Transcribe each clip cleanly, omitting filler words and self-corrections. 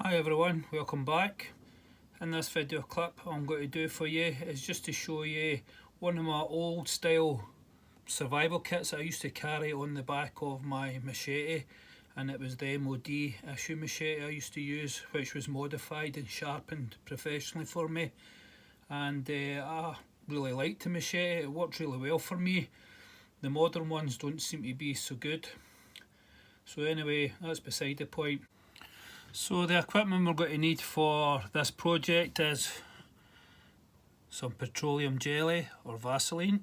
Hi everyone, welcome back. In this video clip I'm going to do for you is just to show you one of my old style survival kits that I used to carry on the back of my Machete, and it was the MOD issue Machete I used to use, which was modified and sharpened professionally for me, and I really liked the Machete. It worked really well for me. The modern ones don't seem to be so good. So anyway, that's beside the point. So the equipment we're going to need for this project is some petroleum jelly or Vaseline,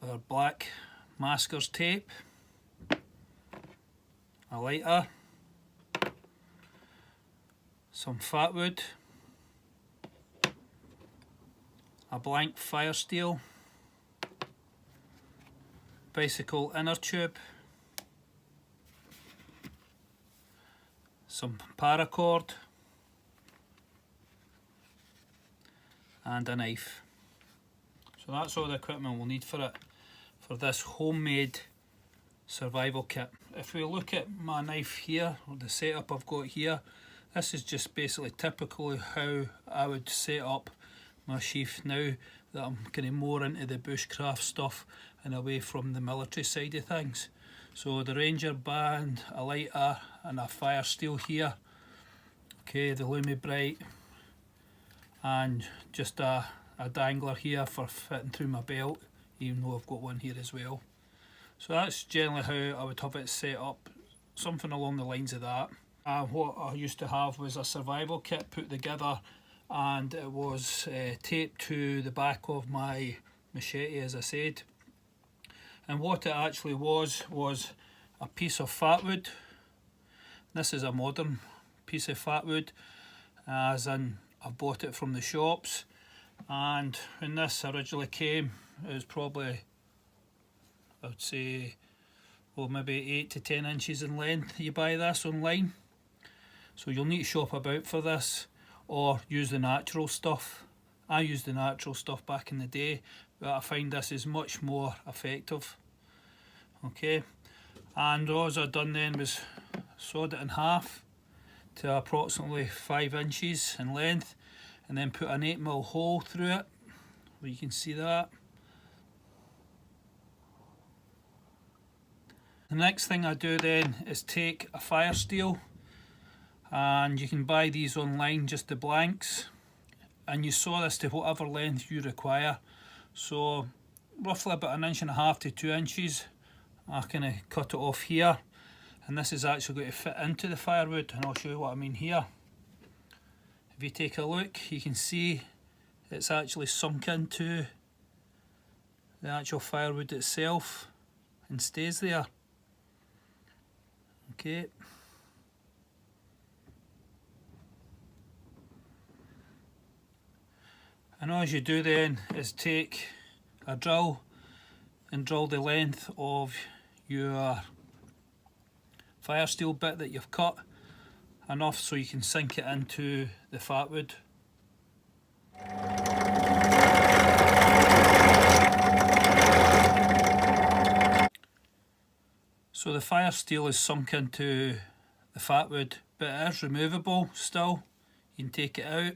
our black masker's tape, a lighter, some fatwood, a blank fire steel, bicycle inner tube, some paracord, and a knife. So that's all the equipment we'll need for it, for this homemade survival kit. If we look at my knife here, or the setup I've got here, this is just basically typically how I would set up my sheath now that I'm kind of more into the bushcraft stuff and away from the military side of things. So the Ranger band, a lighter and a fire steel here, okay, the Lumi Bright, and just a dangler here for fitting through my belt, even though I've got one here as well. So that's generally how I would have it set up, something along the lines of that. What I used to have was a survival kit put together, and it was taped to the back of my Machete, as I said. And what it actually was a piece of fatwood. This is a modern piece of fatwood, as in I bought it from the shops, and when this originally came it was probably, I would say, well, maybe 8 to 10 inches in length. You buy this online, so you'll need to shop about for this or use the natural stuff. I used the natural stuff back in the day, but I find this is much more effective. Okay, and all I've done then was sawed it in half to approximately 5 inches in length, and then put an 8mm hole through it, where you can see that. The next thing I do then is take a fire steel, and you can buy these online, just the blanks, and you saw this to whatever length you require. So roughly about 1.5 to 2 inches. I kind of cut it off here, and this is actually going to fit into the firewood, and I'll show you what I mean here. If you take a look, you can see it's actually sunk into the actual firewood itself and stays there. Okay. And all you do then is take a drill and drill the length of your fire steel bit that you've cut, enough so you can sink it into the fatwood. So the fire steel is sunk into the fatwood, but it is removable still. You can take it out,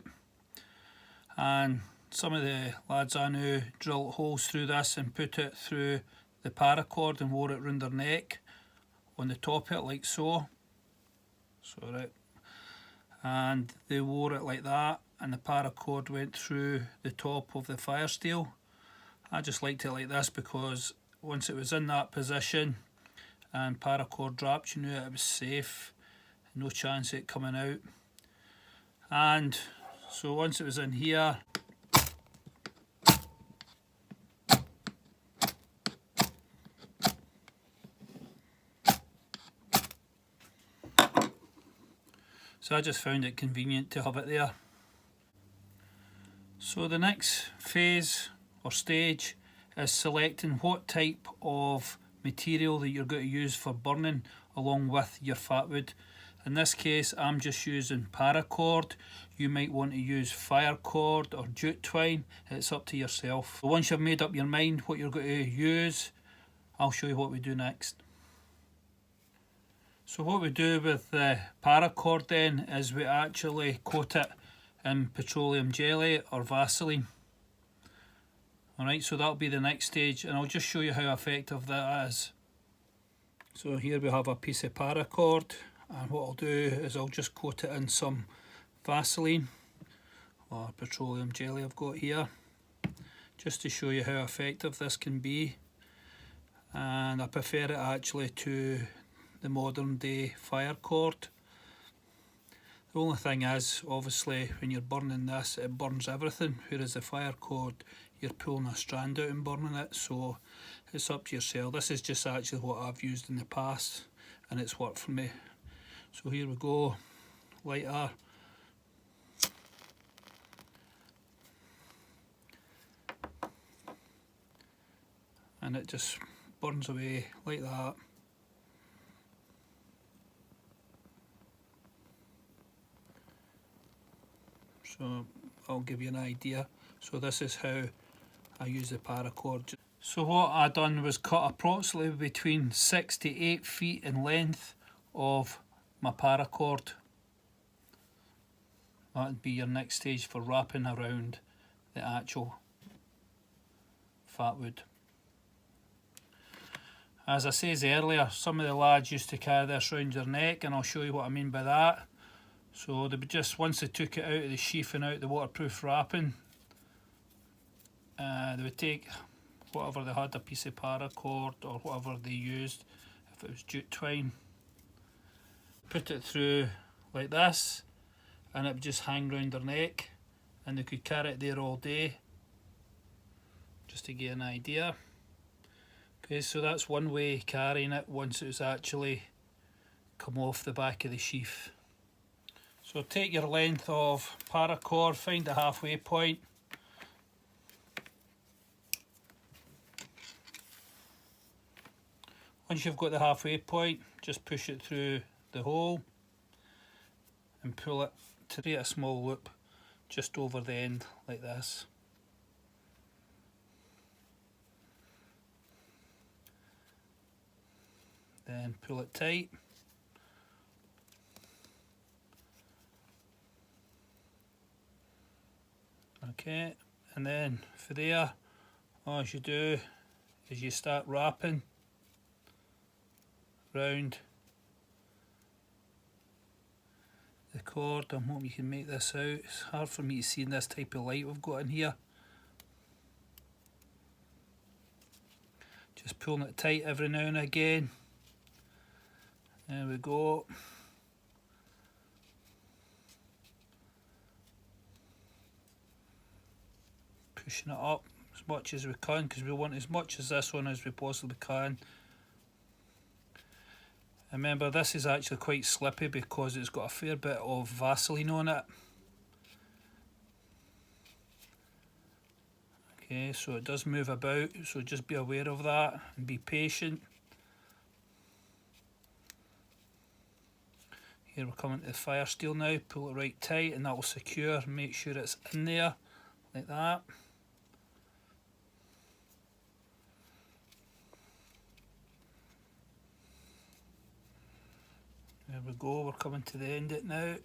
and some of the lads I knew drilled holes through this and put it through the paracord and wore it round their neck on the top of it, like so. Right. And they wore it like that, and the paracord went through the top of the fire steel. I just liked it like this because once it was in that position and paracord dropped, you knew it was safe, no chance of it coming out. And so once it was in here, so I just found it convenient to have it there. So the next phase or stage is selecting what type of material that you're going to use for burning along with your fatwood. In this case I'm just using paracord. You might want to use fire cord or jute twine, it's up to yourself. Once you've made up your mind what you're going to use, I'll show you what we do next. So what we do with the paracord then is we actually coat it in petroleum jelly or Vaseline. Alright, so that'll be the next stage, and I'll just show you how effective that is. So here we have a piece of paracord, and what I'll do is I'll just coat it in some Vaseline or petroleum jelly I've got here, just to show you how effective this can be. And I prefer it actually to the modern day fire cord. The only thing is, obviously, when you're burning this, it burns everything, whereas the fire cord, you're pulling a strand out and burning it, so it's up to yourself. This is just actually what I've used in the past, and it's worked for me. So here we go, lighter. And it just burns away like that. So I'll give you an idea. So this is how I use the paracord. So what I done was cut approximately between 6 to 8 feet in length of my paracord. That would be your next stage for wrapping around the actual fatwood. As I said earlier, some of the lads used to carry this round their neck, and I'll show you what I mean by that. So they would just, once they took it out of the sheath and out the waterproof wrapping, they would take whatever they had, a piece of paracord or whatever they used, if it was jute twine, put it through like this, and it would just hang round their neck, and they could carry it there all day, just to get an idea. Okay, so that's one way of carrying it once it was actually come off the back of the sheath. So take your length of paracord, find the halfway point. Once you've got the halfway point, just push it through the hole and pull it to create a small loop just over the end like this. Then pull it tight. Okay, and then for there, all you do is you start wrapping round the cord. I'm hoping you can make this out. It's hard for me to see in this type of light we've got in here. Just pulling it tight every now and again. There we go. Pushing it up as much as we can, because we want as much as this one as we possibly can. Remember, this is actually quite slippy because it's got a fair bit of Vaseline on it. Okay, so it does move about, so just be aware of that and be patient. Here we're coming to the fire steel now, pull it right tight and that will secure, make sure it's in there, like that. There we go, we're coming to the end of it now.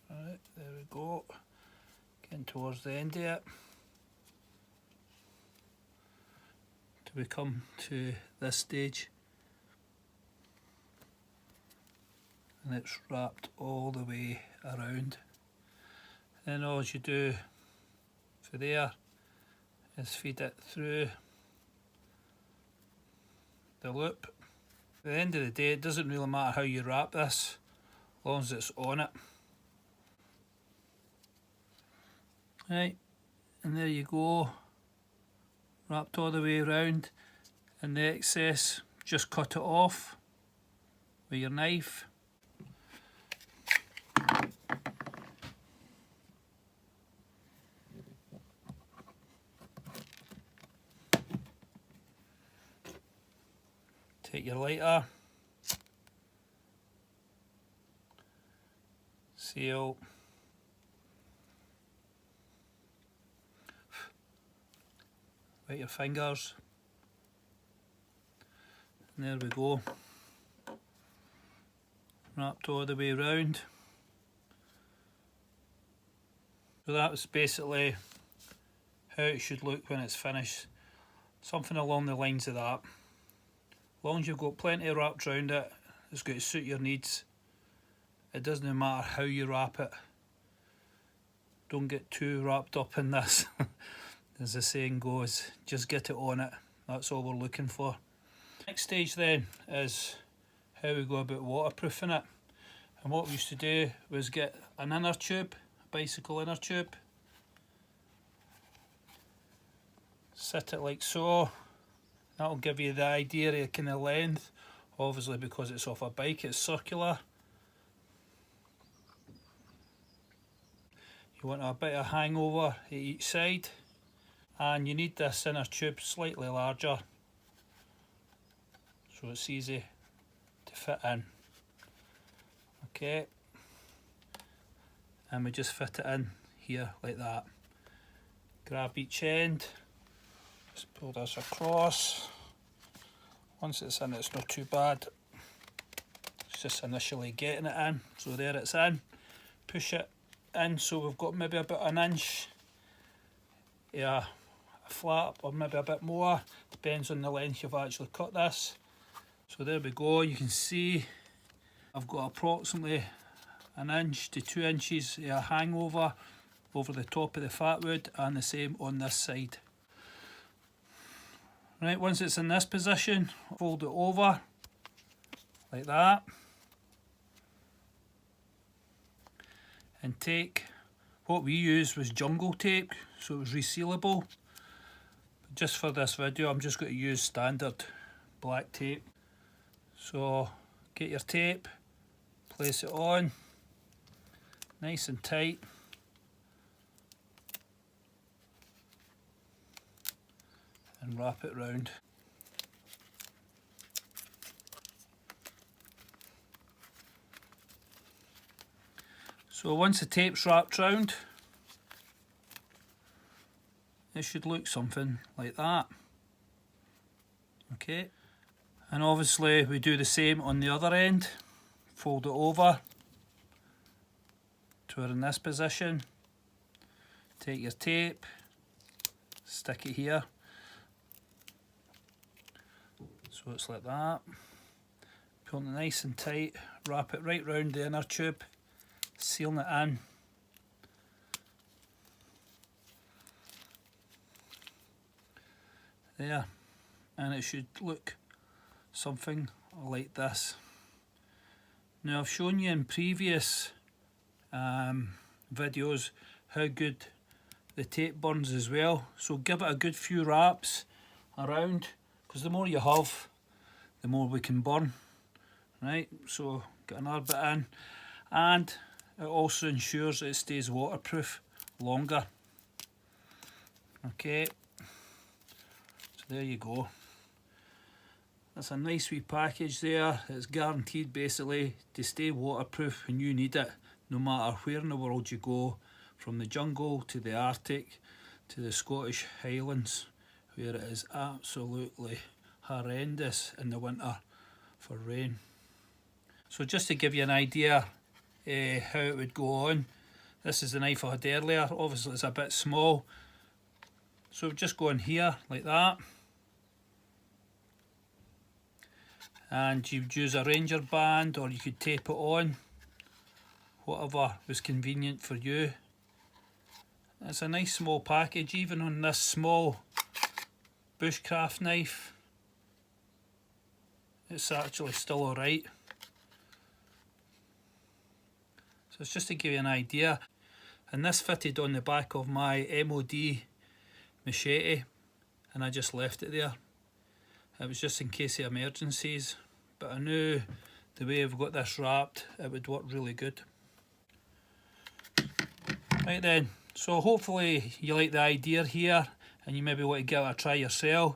Right, there we go, getting towards the end of it. Till we come to this stage. And it's wrapped all the way around. Then all you do for there is feed it through the loop. At the end of the day, it doesn't really matter how you wrap this, as long as it's on it. Right, and there you go, wrapped all the way around, and the excess, just cut it off with your knife. Take your lighter, seal, Bite your fingers. And there we go. Wrapped all the way round. So that was basically how it should look when it's finished. Something along the lines of that. As long as you've got plenty wrapped around it, it's got to suit your needs. It doesn't matter how you wrap it. Don't get too wrapped up in this. As the saying goes, just get it on it. That's all we're looking for. Next stage then is how we go about waterproofing it. And what we used to do was get an inner tube, a bicycle inner tube. Sit it like so. That'll give you the idea of kind of length. Obviously because it's off a bike, it's circular. You want a bit of hangover at each side. And you need this inner tube slightly larger so it's easy to fit in. Okay, and we just fit it in here like that. Grab each end, just pull this across. Once it's in, it's not too bad. It's just initially getting it in. So there it's in. Push it in so we've got maybe about an inch. Yeah, a flap or maybe a bit more, depends on the length you've actually cut this. So there we go, you can see I've got approximately an inch to 2 inches of a hangover over the top of the fatwood, and the same on this side. Right, once it's in this position, fold it over like that and take, what we used was jungle tape, so it was resealable. But just for this video I'm just going to use standard black tape. So get your tape, place it on nice and tight, and wrap it round. So once the tape's wrapped round, it should look something like that. Okay, and obviously we do the same on the other end. Fold it over to we're in this position. Take your tape, stick it here. So it's like that. Pull it nice and tight, wrap it right round the inner tube, sealing it in. There, and it should look something like this. Now I've shown you in previous videos how good the tape burns as well, so give it a good few wraps around, because the more you have, the more we can burn. Right, so get another bit in, and it also ensures that it stays waterproof longer. Okay, so there you go. That's a nice wee package there. It's guaranteed basically to stay waterproof when you need it, no matter where in the world you go, from the jungle to the Arctic to the Scottish Highlands, where it is absolutely horrendous in the winter for rain. So just to give you an idea how it would go on, this is the knife I had earlier. Obviously it's a bit small, so just go in here like that, and you'd use a ranger band or you could tape it on, whatever was convenient for you. It's a nice small package. Even on this small bushcraft knife, it's actually still alright. So it's just to give you an idea. And this fitted on the back of my MOD Machete, and I just left it there. It was just in case of emergencies, but I knew the way I've got this wrapped, it would work really good. Right then, so hopefully you like the idea here, and you maybe want to give it a try yourself.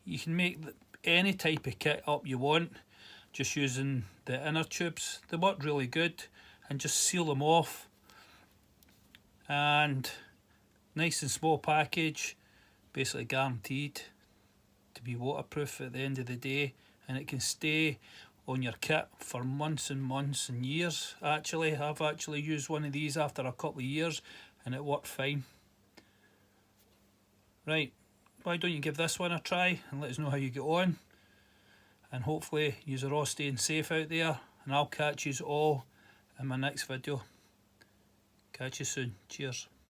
You can make any type of kit up you want, just using the inner tubes. They work really good, and just seal them off. And nice and small package, basically guaranteed to be waterproof at the end of the day, and it can stay on your kit for months and months and years. Actually, I've actually used one of these after a couple of years and it worked fine. Right, why don't you give this one a try and let us know how you get on, and hopefully you're all staying safe out there, and I'll catch you all in my next video. Catch you soon. Cheers.